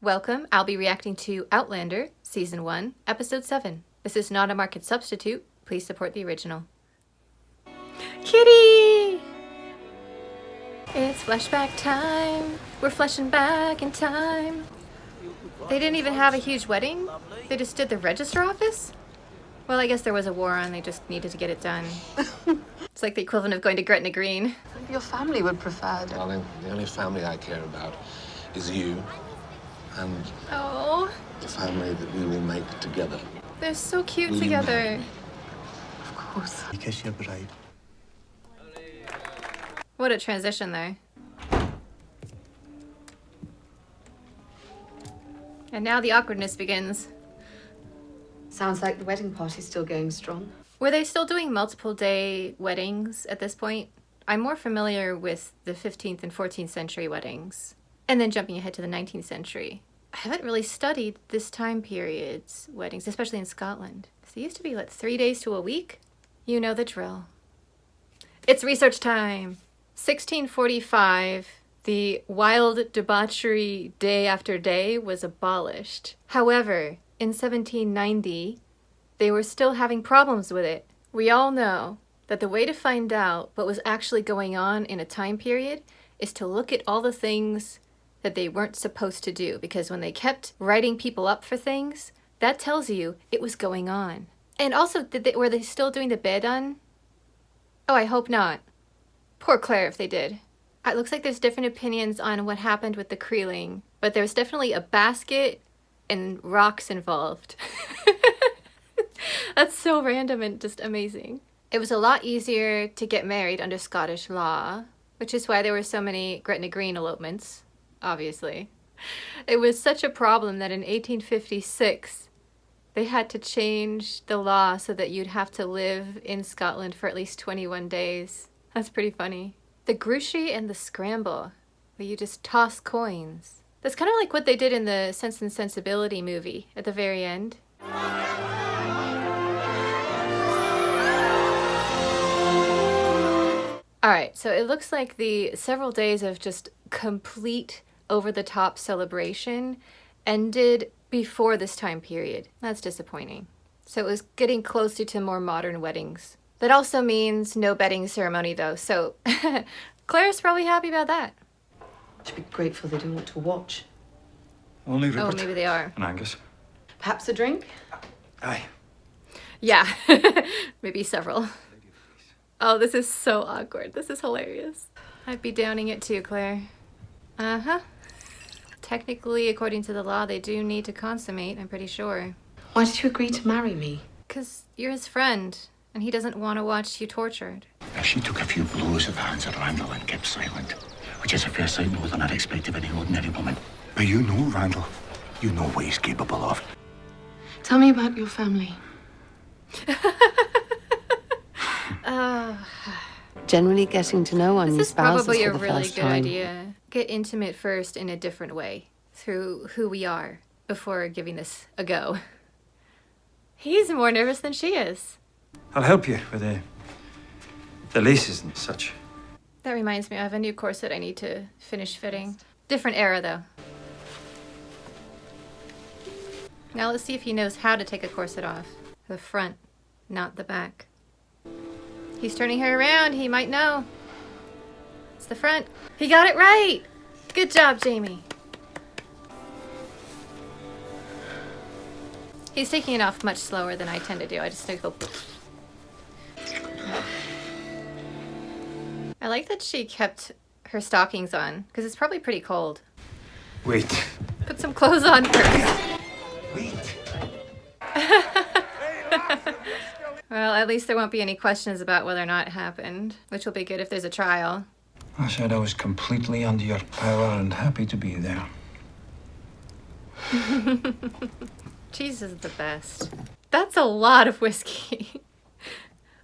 Welcome, I'll be reacting to Outlander, Season 1, Episode 7. This is not a market substitute. Please support the original. Kitty! It's flashback time. We're flashing back in time. They didn't even have a huge wedding? They just did the register office? Well, I guess there was a war on, they just needed to get it done. It's like the equivalent of going to Gretna Green. Your family would prefer. Darling, the only family I care about is you and the family that we will make together. They're so cute together. Of course. You kiss your bride. What a transition there. And now the awkwardness begins. Sounds like the wedding party's still going strong. Were they still doing multiple day weddings at this point? I'm more familiar with the 15th and 14th century weddings. And then jumping ahead to the 19th century. I haven't really studied this time period's weddings, especially in Scotland. They used to be, 3 days to a week? You know the drill. It's research time! 1645, the wild debauchery day after day was abolished. However, in 1790, they were still having problems with it. We all know that the way to find out what was actually going on in a time period is to look at all the things that they weren't supposed to do, because when they kept writing people up for things, that tells you it was going on. And also, were they still doing the Bedun? Oh, I hope not. Poor Claire if they did. It looks like there's different opinions on what happened with the Creeling, but there's definitely a basket and rocks involved. That's so random and just amazing. It was a lot easier to get married under Scottish law, which is why there were so many Gretna Green elopements, obviously. It was such a problem that in 1856, they had to change the law so that you'd have to live in Scotland for at least 21 days. That's pretty funny. The Gruchy and the Scramble, where you just toss coins. That's kind of like what they did in the Sense and Sensibility movie at the very end. Alright, so it looks like the several days of just complete over-the-top celebration ended before this time period. That's disappointing. So it was getting closer to more modern weddings. That also means no bedding ceremony though, so Claire's probably happy about that. Should be grateful they don't want to watch. Only Rupert. Oh, maybe they are. And Angus. Perhaps a drink? Aye. Yeah, maybe several. Oh, this is so awkward. This is hilarious. I'd be downing it too, Claire. Uh-huh. Technically, according to the law, they do need to consummate, I'm pretty sure. Why did you agree to marry me? 'Cause you're his friend, and he doesn't want to watch you tortured. She took a few blows at the hands of Randall and kept silent, which is a fair sight more than I'd expect of any ordinary woman. But you know Randall. You know what he's capable of. Tell me about your family. Generally getting to know one's This is spouses probably for a the really first good time. idea. Get intimate first in a different way, through who we are, before giving this a go. He's more nervous than she is. I'll help you with the laces and such. That reminds me, I have a new corset I need to finish fitting. Different era, though. Now let's see if he knows how to take a corset off. The front, not the back. He's turning her around, he might know. It's the front. He got it right! Good job, Jamie. He's taking it off much slower than I tend to do. I just go... I like that she kept her stockings on, because it's probably pretty cold. Wait. Put some clothes on first. Wait. Well, at least there won't be any questions about whether or not it happened, which will be good if there's a trial. I said I was completely under your power and happy to be there. Cheese is the best. That's a lot of whiskey.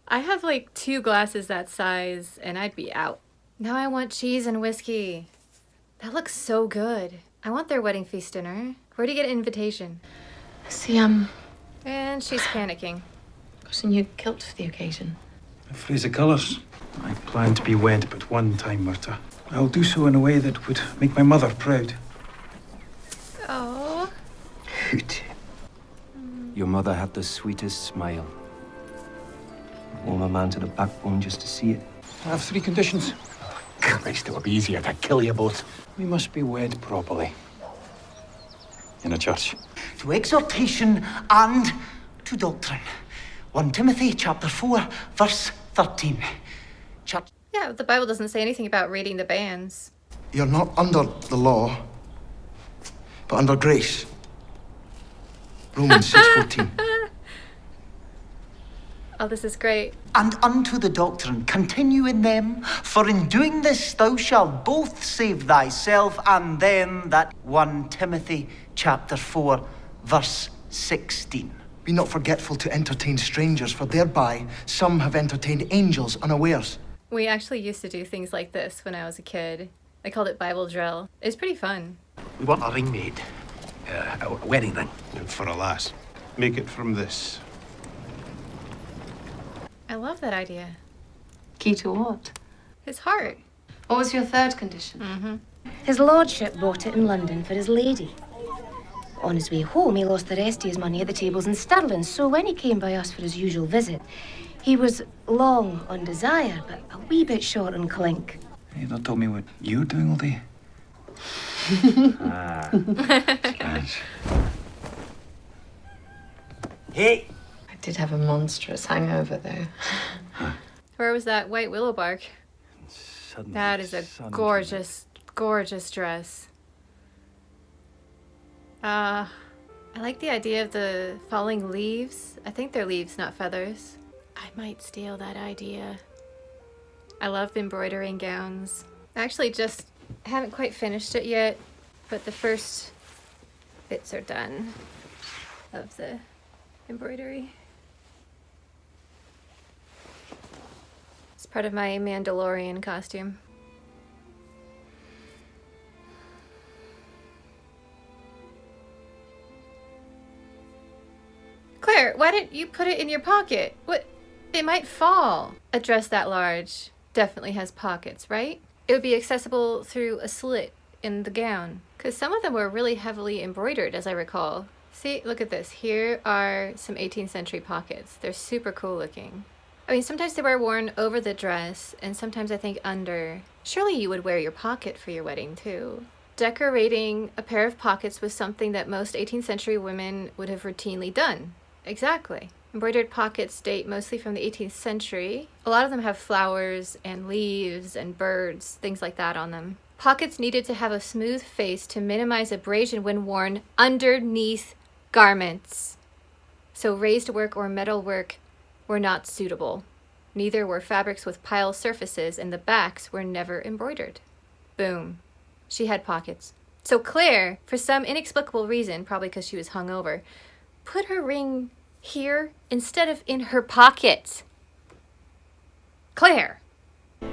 I have 2 glasses that size and I'd be out. Now I want cheese and whiskey. That looks so good. I want their wedding feast dinner. Where do you get an invitation? See, And she's panicking. got a new kilt for the occasion. A phrase of colours. I plan to be wed but one time, Myrta. I'll do so in a way that would make my mother proud. Oh. Hoot. Your mother had the sweetest smile. Warm a man to the backbone just to see it. I have 3 conditions. Christ, it would be easier to kill you both. We must be wed properly. In a church. To exhortation and to doctrine. 1 Timothy chapter 4, verse 13. Church. Yeah, the Bible doesn't say anything about reading the banns. You're not under the law, but under grace. Romans 6:14. Oh, this is great. And unto the doctrine, continue in them, for in doing this thou shalt both save thyself and them that 1 Timothy chapter 4, verse 16. Be not forgetful to entertain strangers, for thereby some have entertained angels unawares. We actually used to do things like this when I was a kid. I called it Bible drill. It was pretty fun. We want a ring made. A wedding ring. For a lass. Make it from this. I love that idea. Key to what? His heart. What was your third condition? His lordship bought it in London for his lady. On his way home, he lost the rest of his money at the tables in sterling, so when he came by us for his usual visit, he was long on desire, but a wee bit short on clink. You not told me what you were doing all day? Strange. Hey! I did have a monstrous hangover, though. Where was that white willow bark? Suddenly, That is a sun gorgeous, gorgeous dress. I like the idea of the falling leaves. I think they're leaves, not feathers. I might steal that idea. I love embroidering gowns. I actually just haven't quite finished it yet, but the first bits are done of the embroidery. It's part of my Mandalorian costume. Claire, why didn't you put it in your pocket? What? It might fall. A dress that large definitely has pockets, right? It would be accessible through a slit in the gown. Because some of them were really heavily embroidered, as I recall. See, look at this. Here are some 18th century pockets. They're super cool looking. I mean, sometimes they were worn over the dress, and sometimes I think under. Surely you would wear your pocket for your wedding, too. Decorating a pair of pockets was something that most 18th century women would have routinely done. Exactly. Embroidered pockets date mostly from the 18th century. A lot of them have flowers and leaves and birds, things like that on them. Pockets needed to have a smooth face to minimize abrasion when worn underneath garments. So raised work or metal work were not suitable. Neither were fabrics with pile surfaces, and the backs were never embroidered. Boom. She had pockets. So Claire, for some inexplicable reason, probably because she was hungover, put her ring here instead of in her pocket. Claire! To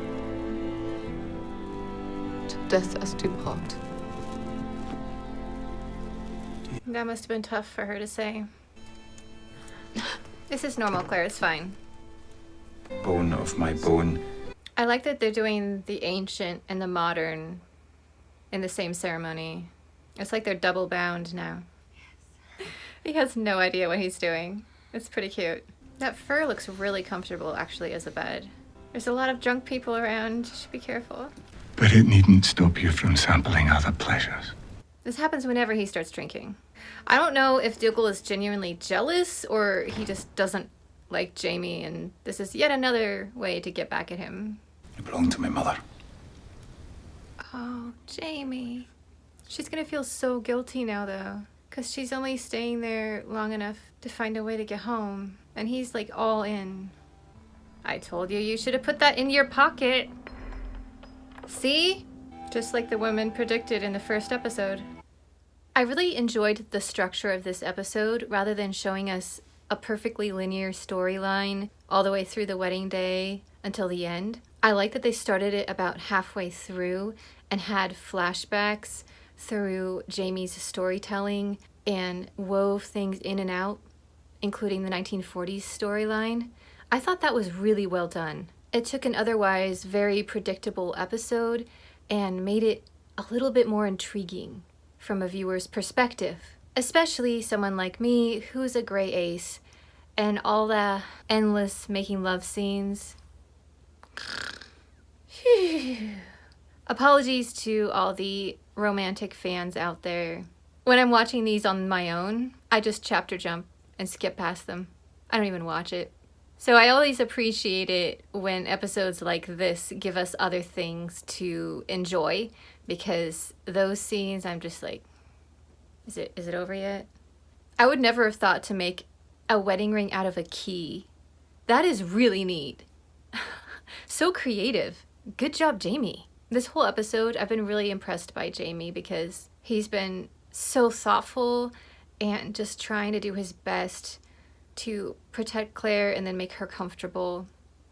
death us do part. That must have been tough for her to say. This is normal, Claire. It's fine. Bone of my bone. I like that they're doing the ancient and the modern in the same ceremony. It's like they're double bound now. He has no idea what he's doing. It's pretty cute. That fur looks really comfortable, actually, as a bed. There's a lot of drunk people around. You should be careful. But it needn't stop you from sampling other pleasures. This happens whenever he starts drinking. I don't know if Dougal is genuinely jealous or he just doesn't like Jamie, and this is yet another way to get back at him. You belong to my mother. Oh, Jamie. She's gonna feel so guilty now, though. Because she's only staying there long enough to find a way to get home. And he's like all in. I told you should have put that in your pocket. See? Just like the woman predicted in the first episode. I really enjoyed the structure of this episode rather than showing us a perfectly linear storyline all the way through the wedding day until the end. I like that they started it about halfway through and had flashbacks through Jamie's storytelling and wove things in and out, including the 1940s storyline. I thought that was really well done. It took an otherwise very predictable episode and made it a little bit more intriguing. from a viewer's perspective, especially someone like me who's a gray ace and all the endless making love scenes. Apologies to all the romantic fans out there. When I'm watching these on my own, I just chapter jump and skip past them. I don't even watch it. So I always appreciate it when episodes like this give us other things to enjoy, because those scenes I'm just like, is it over yet? I would never have thought to make a wedding ring out of a key. That is really neat. So creative. Good job, Jamie. This whole episode, I've been really impressed by Jamie because he's been so thoughtful and just trying to do his best to protect Claire and then make her comfortable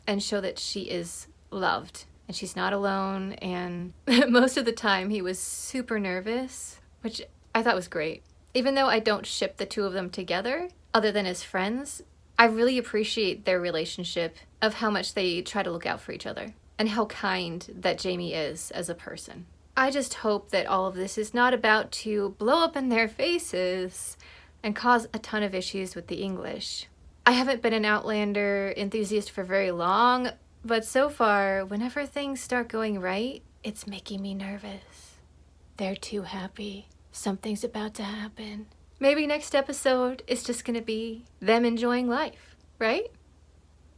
and show that she is loved and she's not alone. And most of the time he was super nervous, which I thought was great. Even though I don't ship the two of them together, other than as friends, I really appreciate their relationship, of how much they try to look out for each other and how kind that Jamie is as a person. I just hope that all of this is not about to blow up in their faces and cause a ton of issues with the English. I haven't been an Outlander enthusiast for very long, but so far, whenever things start going right, it's making me nervous. They're too happy. Something's about to happen. Maybe next episode is just gonna be them enjoying life, right?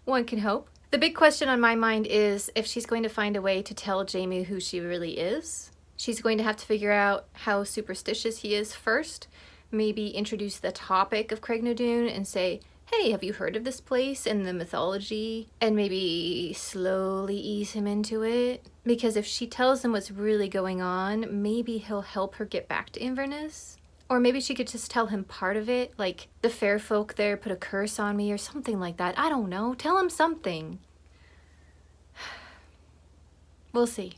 One can hope. The big question on my mind is if she's going to find a way to tell Jamie who she really is. She's going to have to figure out how superstitious he is first, maybe introduce the topic of Craignadoon and say, hey, have you heard of this place and the mythology? And maybe slowly ease him into it. Because if she tells him what's really going on, maybe he'll help her get back to Inverness. Or maybe she could just tell him part of it, like the fair folk there put a curse on me or something like that. I don't know. Tell him something. We'll see.